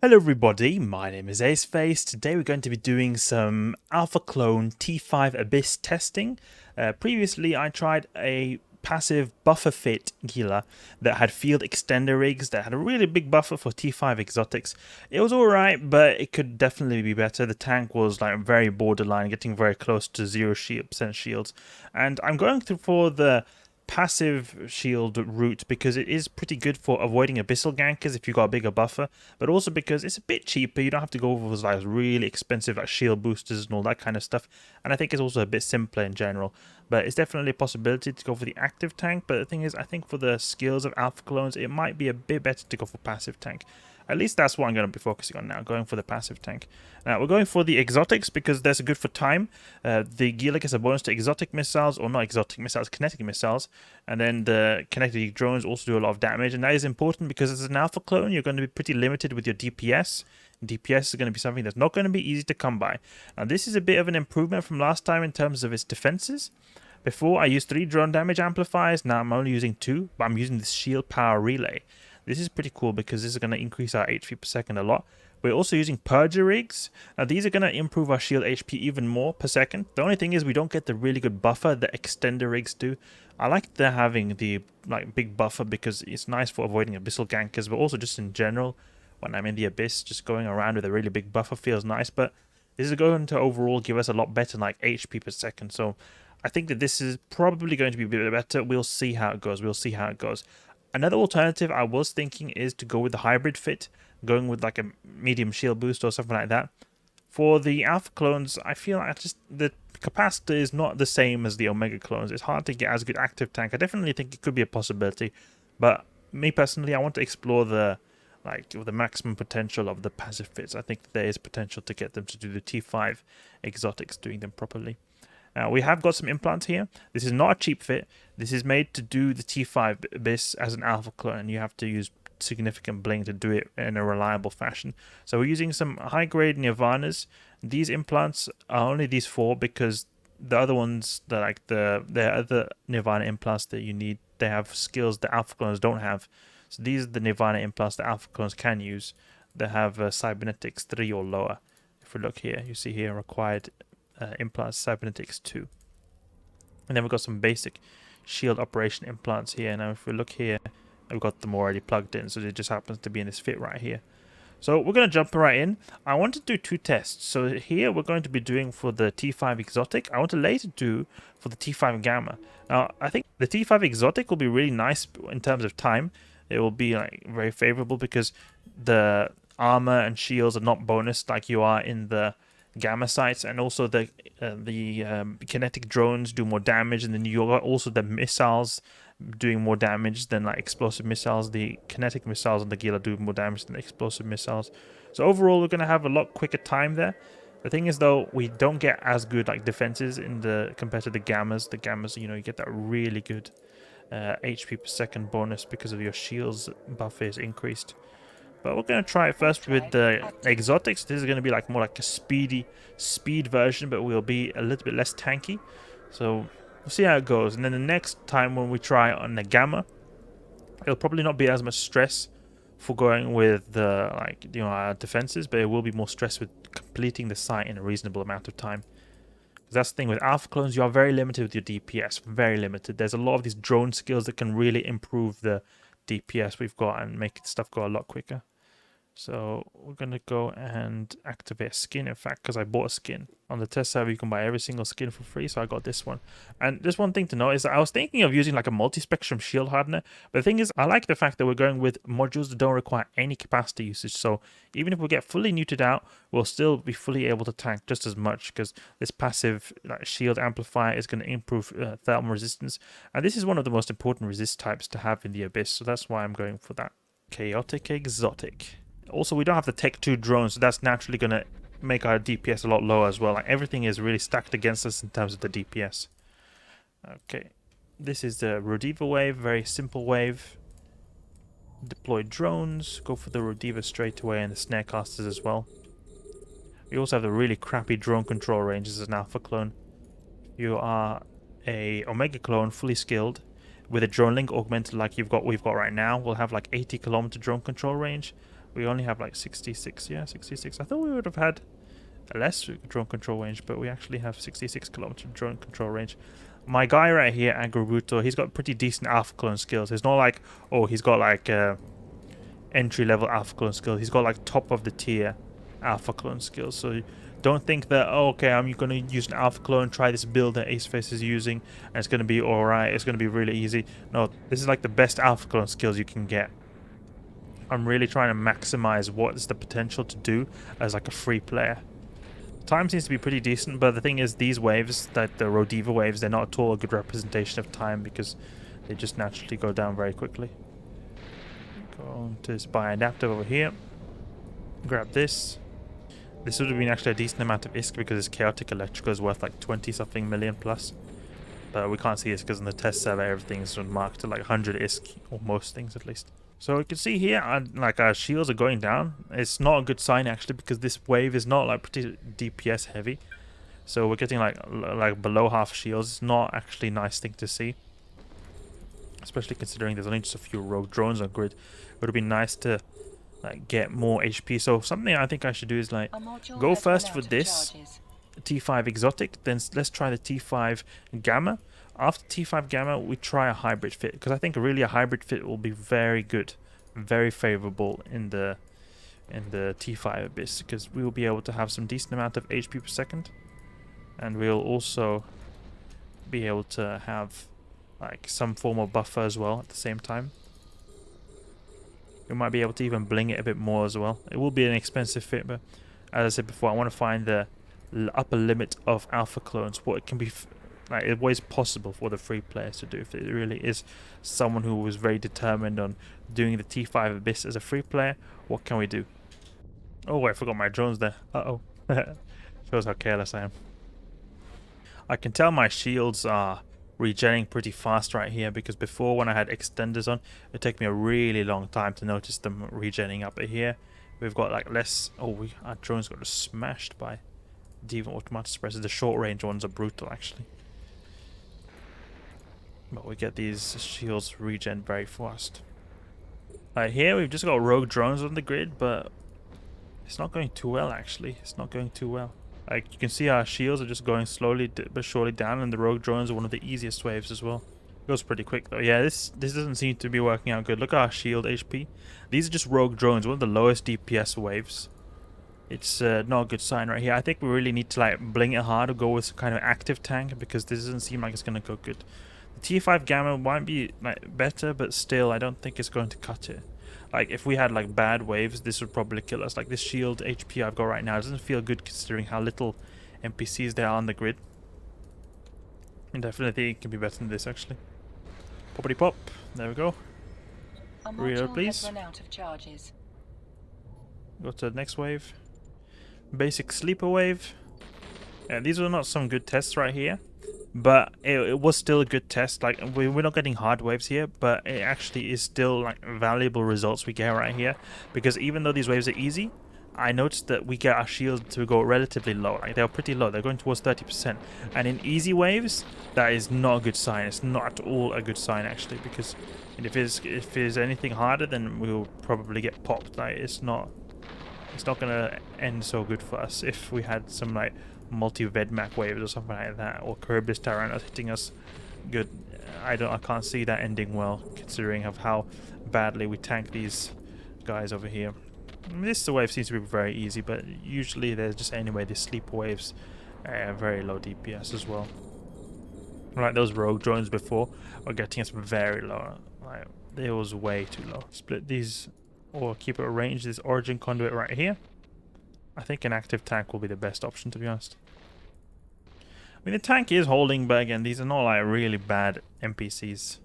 Hello everybody, my name is Aceface. Today we're going to be doing some Alpha Clone T5 Abyss testing. Previously I tried a passive buffer fit Gila that had field extender rigs that had a really big buffer for T5 exotics. It was alright, but it could definitely be better. The tank was like very borderline, getting very close to 0% shields. And I'm going through for the passive shield route because it is pretty good for avoiding abyssal gankers if you've got a bigger buffer, but also because it's a bit cheaper. You don't have to go over those like really expensive like shield boosters and all that kind of stuff, and I think it's also a bit simpler in general. But it's definitely a possibility to go for the active tank, but the thing is, I think for the skills of alpha clones it might be a bit better to go for passive tank. At least that's what I'm going to be focusing on now, going for the passive tank. Now, we're going for the exotics because they're good for time. The Gila gets a bonus to exotic missiles, or not exotic missiles, kinetic missiles. And then the kinetic drones also do a lot of damage. And that is important because as an alpha clone, you're going to be pretty limited with your DPS. DPS is going to be something that's not going to be easy to come by. Now, this is a bit of an improvement from last time in terms of its defenses. Before, I used 3 drone damage amplifiers. Now I'm only using 2, but I'm using this shield power relay. This is pretty cool because this is going to increase our HP per second a lot. We're also using Purger rigs. Now these are going to improve our shield HP even more per second. The only thing is we don't get the really good buffer that extender rigs do. I like the having the big buffer because it's nice for avoiding abyssal gankers, but also just in general when I'm in the abyss, just going around with a really big buffer feels nice. But this is going to overall give us a lot better HP per second. So I think that this is probably going to be a bit better. We'll see how it goes. Another alternative I was thinking is to go with the hybrid fit, going with like a medium shield boost or something like that. For the alpha clones, I feel like the capacitor is not the same as the omega clones. It's hard to get as good active tank. I definitely think it could be a possibility, but me personally, I want to explore the maximum potential of the passive fits. I think there is potential to get them to do the T5 exotics, doing them properly. We have got some implants here. This is not a cheap fit. This is made to do the T5 Abyss as an alpha clone, and you have to use significant bling to do it in a reliable fashion. So we're using some high-grade Nirvanas. These implants are only these 4 because the other ones, the other Nirvana implants that you need, they have skills that alpha clones don't have. So these are the Nirvana implants that alpha clones can use. They have cybernetics 3 or lower. If we look here, you see here required implants cybernetics 2, and then we've got some basic shield operation implants here. Now if we look here, we've got them already plugged in, so it just happens to be in this fit right here. So we're going to jump right in. I want to do 2 tests. So here we're going to be doing for the T5 exotic. I want to later do for the T5 gamma. Now I think the T5 exotic will be really nice in terms of time. It will be very favorable because the armor and shields are not bonus like you are in the gamma sites, and also the kinetic drones do more damage, and then you got also the missiles doing more damage than explosive missiles. The kinetic missiles on the Gila do more damage than the explosive missiles. So overall we're going to have a lot quicker time there. The thing is though, we don't get as good defenses compared to the gammas. The gammas, you get that really good HP per second bonus because of your shields buff is increased. But we're going to try it first with the exotics. This is going to be more like a speed version, but we'll be a little bit less tanky. So we'll see how it goes. And then the next time when we try on the gamma, it'll probably not be as much stress for going with the our defenses, but it will be more stress with completing the site in a reasonable amount of time. Because that's the thing with alpha clones, you are very limited with your DPS, very limited. There's a lot of these drone skills that can really improve the DPS we've got and make stuff go a lot quicker. So we're going to go and activate a skin, in fact, because I bought a skin. On the test server, you can buy every single skin for free, so I got this one. And just one thing to note is that I was thinking of using a multi-spectrum shield hardener, but the thing is, I like the fact that we're going with modules that don't require any capacity usage, so even if we get fully neutered out, we'll still be fully able to tank just as much, because this passive shield amplifier is going to improve thermal resistance, and this is one of the most important resist types to have in the Abyss, so that's why I'm going for that. Chaotic Exotic. Also, we don't have the Tech 2 drones, so that's naturally going to make our DPS a lot lower as well. Everything is really stacked against us in terms of the DPS. Okay, this is the Rodiva wave, very simple wave. Deploy drones, go for the Rodiva straight away, and the Snarecasters as well. We also have the really crappy drone control ranges as an alpha clone. You are a omega clone, fully skilled, with a drone link augmented like we've got right now. We'll have 80 kilometer drone control range. We only have like 66, yeah, 66. I thought we would have had a less drone control range, but we actually have 66 kilometer drone control range. My guy right here, Agributo, he's got pretty decent alpha clone skills. It's not like, oh, he's got like entry level alpha clone skills. He's got like top of the tier alpha clone skills. So don't think that, oh, okay, I'm going to use an alpha clone, try this build that Aceface is using, and it's going to be alright, it's going to be really easy. No, this is like the best alpha clone skills you can get. I'm really trying to maximize what is the potential to do as like a free player. Time seems to be pretty decent, but the thing is, these waves, that the Rodiva waves, they're not at all a good representation of time because they just naturally go down very quickly. Go to this buy adaptive over here. Grab this. This would have been actually a decent amount of ISK because this chaotic electrical is worth like 20 something million plus. But we can't see this because in the test server everything's marked to like 100 ISK, or most things at least. So you can see here, like our shields are going down. It's not a good sign actually because this wave is not like pretty DPS heavy. So we're getting like below half shields. It's not actually a nice thing to see. Especially considering there's only just a few rogue drones on grid. It would have been nice to like get more HP. So something I think I should do is like go first for this T5 exotic, then let's try the T5 gamma. After T5 gamma we try a hybrid fit, because I think really a hybrid fit will be very good, very favorable in the T5 abyss, because we will be able to have some decent amount of HP per second, and we'll also be able to have like some form of buffer as well at the same time. We might be able to even bling it a bit more as well. It will be an expensive fit, but as I said before, I want to find the upper limit of alpha clones, what it can be like, what is possible for the free players to do. If it really is someone who was very determined on doing the T5 abyss as a free player, what can we do? Oh, I forgot my drones there. Uh-oh. Shows how careless I am. I can tell my shields are regenerating pretty fast right here, because before when I had extenders on, it would take me a really long time to notice them regenerating up here. We've got like less. Oh, our drones got smashed by Diva automatic suppressors. The short range ones are brutal actually, but we get these shields regen very fast. Right here we've just got rogue drones on the grid, but it's not going too well actually. It's not going too well. Like you can see our shields are just going slowly but surely down, and the rogue drones are one of the easiest waves as well. It goes pretty quick though. Yeah, this doesn't seem to be working out good. Look at our shield HP. These are just rogue drones, one of the lowest DPS waves. It's not a good sign right here. I think we really need to like bling it hard or go with some kind of active tank, because this doesn't seem like it's going to go good. The T5 gamma might be like better, but still I don't think it's going to cut it. Like if we had like bad waves, this would probably kill us. Like this shield HP I've got right now doesn't feel good considering how little NPCs there are on the grid. And definitely it can be better than this actually. Poppity pop. There we go. Reload please. Go to the next wave. Basic sleeper wave. Yeah, these were not some good tests right here, but it was still a good test. Like we're not getting hard waves here, but it actually is still like valuable results we get right here, because even though these waves are easy, I noticed that we get our shields to go relatively low. Like they're pretty low. They're going towards 30%, and in easy waves that is not a good sign. It's not at all a good sign actually, because if it's anything harder, then we'll probably get popped. Like it's not gonna end so good for us if we had some like multi-Vedmak waves or something like that, or Kerberos Tyrannos hitting us good. I can't see that ending well, considering of how badly we tank these guys over here. I mean, this wave seems to be very easy, but usually there's just anyway these sleeper waves very low DPS as well. Like those rogue drones before were getting us very low. Like they was way too low. Split these, or keep it arranged this origin conduit right here. I think an active tank will be the best option, to be honest. I mean, the tank is holding, but again, these are not like really bad NPCs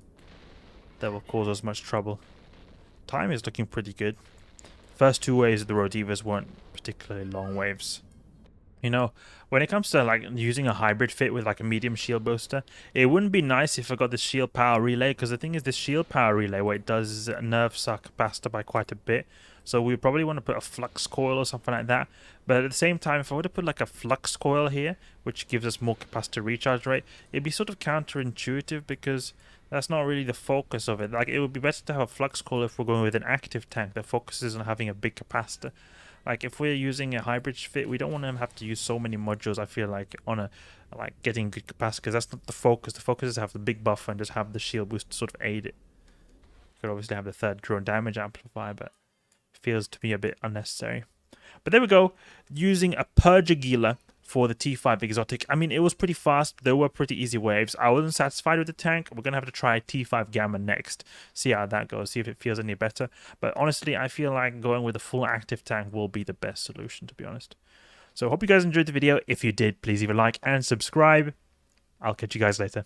that will cause us much trouble. Time is looking pretty good. First two waves of the Rodivas weren't particularly long waves. You know, when it comes to like using a hybrid fit with like a medium shield booster, it wouldn't be nice if I got the shield power relay, because the thing is, this shield power relay, what it does is it nerfs our capacitor by quite a bit. So we probably want to put a flux coil or something like that. But at the same time, if I were to put like a flux coil here, which gives us more capacitor recharge rate, it'd be sort of counterintuitive, because that's not really the focus of it. Like, it would be better to have a flux coil if we're going with an active tank that focuses on having a big capacitor. Like, if we're using a hybrid fit, we don't want to have to use so many modules, I feel like, on a like getting good capacity, because that's not the focus. The focus is to have the big buffer and just have the shield boost to sort of aid it. You could obviously have the third drone damage amplifier, but it feels to me a bit unnecessary. But there we go, using a Purger Gila for the T5 exotic. I mean, it was pretty fast. There were pretty easy waves. I wasn't satisfied with the tank. We're going to have to try T5 Gamma next. See how that goes. See if it feels any better. But honestly, I feel like going with a full active tank will be the best solution, to be honest. So I hope you guys enjoyed the video. If you did, please leave a like and subscribe. I'll catch you guys later.